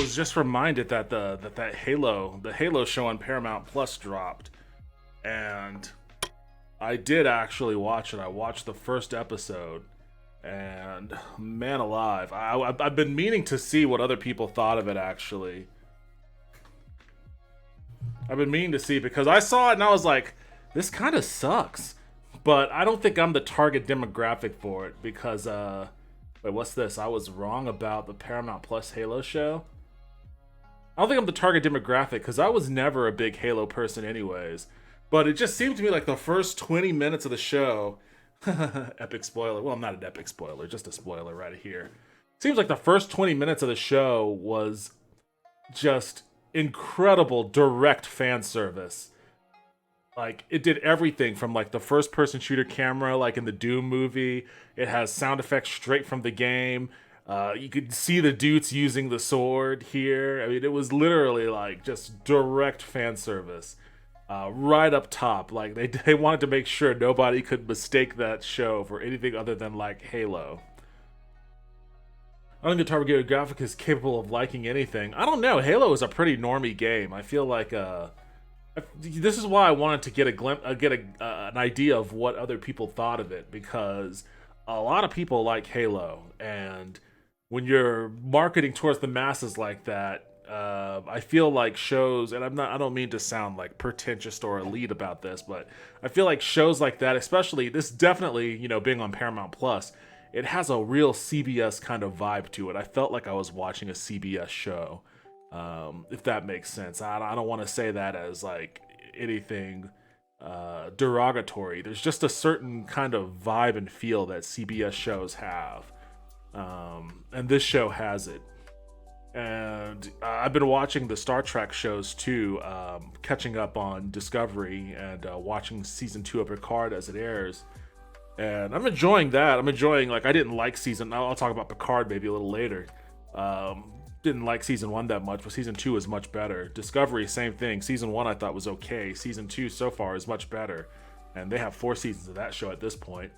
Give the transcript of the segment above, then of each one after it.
was just reminded that that Halo show on Paramount Plus dropped, and I did actually watch it. I watched the first episode, and man alive, I've been meaning to see what other people thought of it. Actually, I've been meaning to see because I saw it and I was like, this kind of sucks. But I don't think I'm the target demographic for it because, wait, what's this? I was wrong about the Paramount Plus Halo show. I don't think I'm the target demographic because I was never a big Halo person anyways. But it just seemed to me like the first 20 minutes of the show, epic spoiler. Well, not an epic spoiler, just a spoiler right here. Seems like the first 20 minutes of the show was just incredible direct fan service. Like, it did everything from, like, the first-person shooter camera, like in the Doom movie. It has sound effects straight from the game. You could see the dudes using the sword here. I mean, it was literally, like, just direct fan service. Right up top. Like, they wanted to make sure nobody could mistake that show for anything other than, like, Halo. I don't think the target demographic is capable of liking anything. I don't know. Halo is a pretty normie game. I feel like, this is why I wanted to get an idea of what other people thought of it, because a lot of people like Halo, and when you're marketing towards the masses like that, I feel like shows, and I don't mean to sound like pretentious or elite about this, but I feel like shows like that, especially this, definitely, being on Paramount Plus, it has a real CBS kind of vibe to it. I felt like I was watching a CBS show. If that makes sense. I don't want to say that as like anything derogatory. There's just a certain kind of vibe and feel that CBS shows have, and this show has it. And I've been watching the Star Trek shows too, catching up on Discovery and watching season 2 of Picard as it airs, and I'm enjoying that. I'm enjoying, like, I didn't like season, I'll talk about Picard maybe a little later. Didn't like season 1 that much, but season 2 is much better. Discovery, same thing. Season 1 I thought was okay. Season 2 so far is much better, and they have 4 seasons of that show at this point.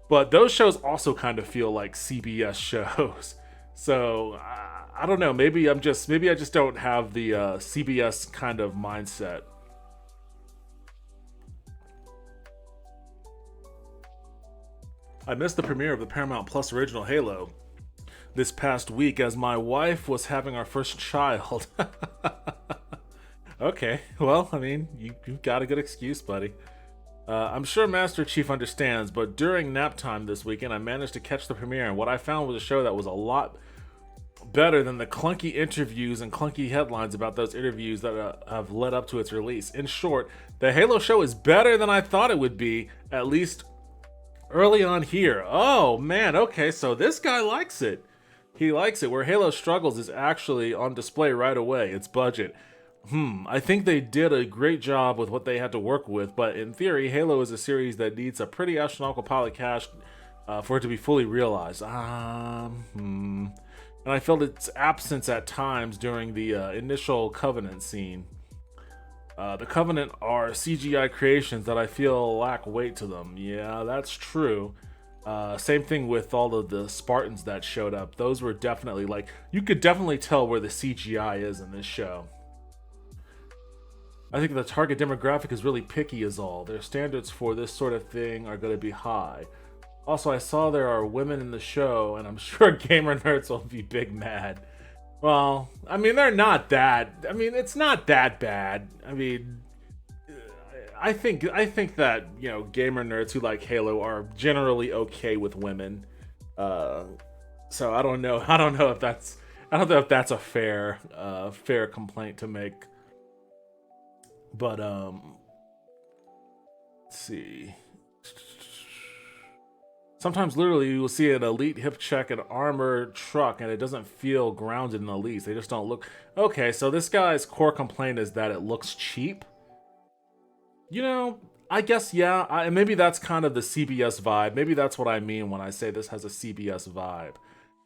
But those shows also kind of feel like CBS shows. So I don't know. Maybe I just don't have the CBS kind of mindset. I missed the premiere of the Paramount Plus original Halo this past week as my wife was having our first child. Okay, well, I mean, you've got a good excuse, buddy. I'm sure Master Chief understands, but during nap time this weekend, I managed to catch the premiere, and what I found was a show that was a lot better than the clunky interviews and clunky headlines about those interviews that have led up to its release. In short, the Halo show is better than I thought it would be, at least early on here. Oh, man, okay, so this guy likes it. He likes it. Where Halo struggles is actually on display right away. Its budget. I think they did a great job with what they had to work with, but in theory, Halo is a series that needs a pretty astronomical pile of cash for it to be fully realized. And I felt its absence at times during the initial Covenant scene. The Covenant are CGI creations that I feel lack weight to them. Yeah, that's true. Same thing with all of the Spartans that showed up. Those were definitely, like, you could definitely tell where the CGI is in this show. I think the target demographic is really picky is all. Their standards for this sort of thing are going to be high. Also, I saw there are women in the show, and I'm sure gamer nerds will be big mad. Well, I mean, they're not that. I mean, it's not that bad. I mean, I think that, gamer nerds who like Halo are generally okay with women. So I don't know if that's a fair complaint to make. But let's see. Sometimes literally you will see an elite hip check an armored truck and it doesn't feel grounded in the least. They just don't look. Okay, so this guy's core complaint is that it looks cheap. I guess, yeah, and maybe that's kind of the CBS vibe. Maybe that's what I mean when I say this has a CBS vibe.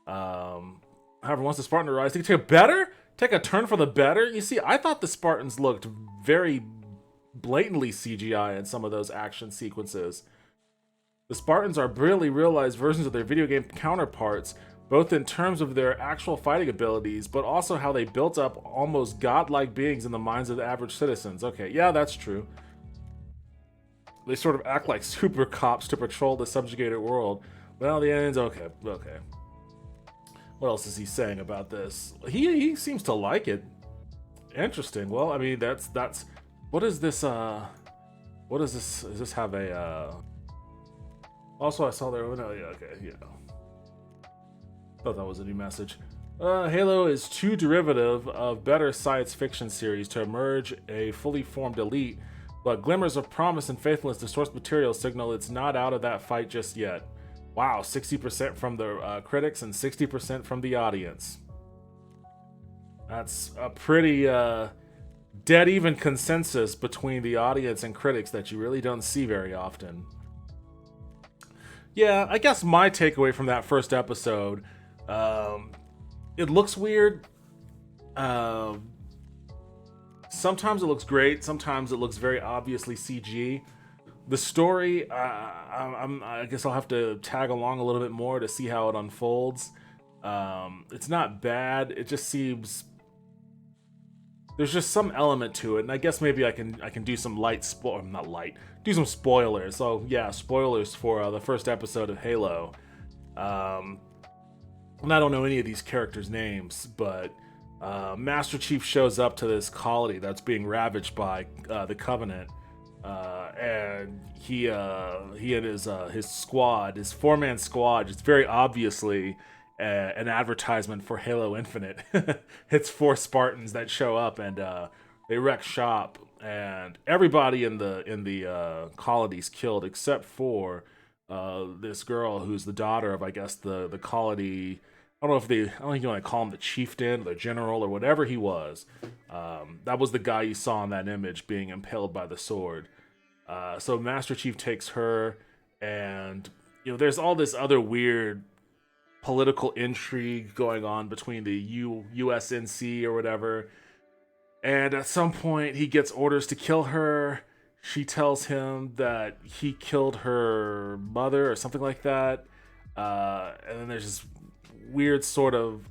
However, once the Spartan arrives, they take a turn for the better. You see, I thought the Spartans looked very blatantly CGI in some of those action sequences. The Spartans are brilliantly realized versions of their video game counterparts, both in terms of their actual fighting abilities, but also how they built up almost godlike beings in the minds of the average citizens. Okay, yeah, that's true. They sort of act like super cops to patrol the subjugated world. Well, the ends, okay. What else is he saying about this? He seems to like it. Interesting. Well, I mean, that's what is this? What is this? Does this have a? Also, I saw there. No, yeah, okay, yeah. Thought that was a new message. Halo is too derivative of better science fiction series to emerge a fully formed elite, but glimmers of promise and faithfulness to source material signal it's not out of that fight just yet. Wow, 60% from the critics and 60% from the audience. That's a pretty dead even consensus between the audience and critics that you really don't see very often. Yeah, I guess my takeaway from that first episode, it looks weird. Sometimes it looks great. Sometimes it looks very obviously CG. The story, I guess I'll have to tag along a little bit more to see how it unfolds. It's not bad. It just seems there's just some element to it, and I guess maybe I can do some do some spoilers. So yeah, spoilers for the first episode of Halo. And I don't know any of these characters' names, but Master Chief shows up to this colony that's being ravaged by the Covenant. And he and his squad, his 4-man squad, is very obviously an advertisement for Halo Infinite. It's 4 Spartans that show up and they wreck shop, and everybody in the colony's killed except for this girl who's the daughter of, I guess, the colony. I don't think you want to call him the chieftain or the general or whatever he was. That was the guy you saw in that image being impaled by the sword. So Master Chief takes her, and there's all this other weird political intrigue going on between the USNC or whatever. And at some point, he gets orders to kill her. She tells him that he killed her mother or something like that. And then there's this weird sort of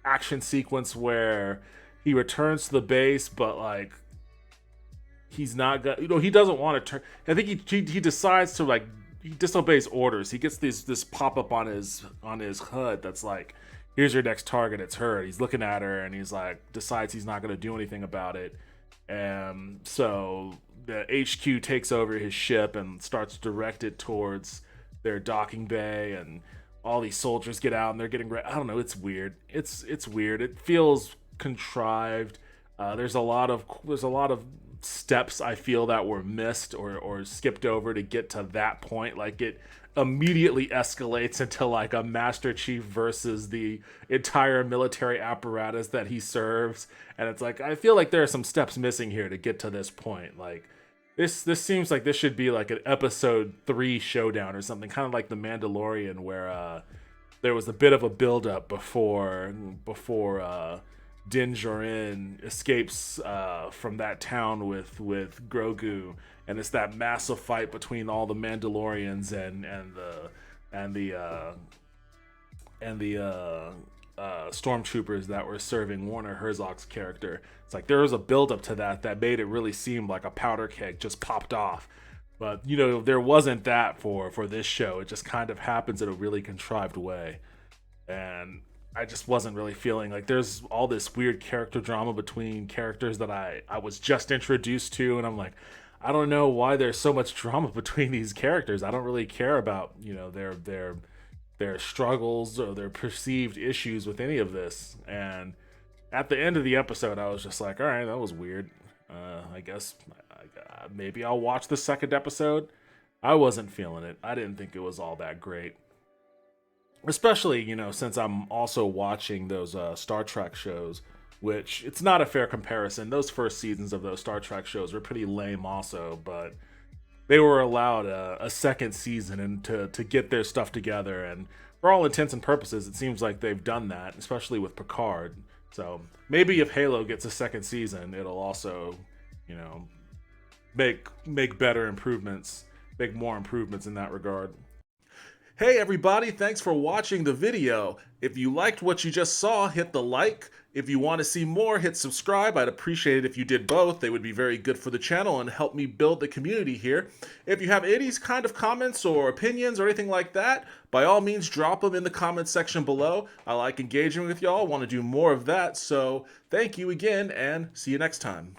action sequence where he returns to the base, but like he's not gonna, he doesn't want to turn. I think he decides to he disobeys orders. He gets this pop up on his HUD that's like, here's your next target, it's her. He's looking at her and he's like, decides he's not going to do anything about it. And so the HQ takes over his ship and starts to direct it towards their docking bay, and all these soldiers get out and they're getting ready. I don't know, it's weird. It's weird. It feels contrived. There's a lot of steps I feel that were missed or skipped over to get to that point. Like, it immediately escalates into like a Master Chief versus the entire military apparatus that he serves, and it's like I feel like there are some steps missing here to get to this point. Like this seems like this should be like an episode 3 showdown or something, kind of like the Mandalorian, where there was a bit of a build-up before Din Djarin escapes from that town with Grogu, and it's that massive fight between all the Mandalorians and the stormtroopers that were serving Werner Herzog's character. It's like there was a build up to that made it really seem like a powder keg just popped off. But there wasn't that for this show. It just kind of happens in a really contrived way, and I just wasn't really feeling like there's all this weird character drama between characters that I was just introduced to, and I'm like, I don't know why there's so much drama between these characters. I don't really care about their struggles or their perceived issues with any of this. And at the end of the episode, I was just like, all right, that was weird. I guess maybe I'll watch the second episode. I wasn't feeling it. I didn't think it was all that great. Especially, since I'm also watching those Star Trek shows, which it's not a fair comparison. Those first seasons of those Star Trek shows were pretty lame also, but they were allowed a second season and to get their stuff together. And for all intents and purposes, it seems like they've done that, especially with Picard. So maybe if Halo gets a second season, it'll also, make better improvements, make more improvements in that regard. Hey everybody, thanks for watching the video. If you liked what you just saw, hit the like. If you want to see more, hit subscribe. I'd appreciate it if you did both. They would be very good for the channel and help me build the community here. If you have any kind of comments or opinions or anything like that, by all means drop them in the comments section below. I like engaging with y'all, want to do more of that, so thank you again and see you next time.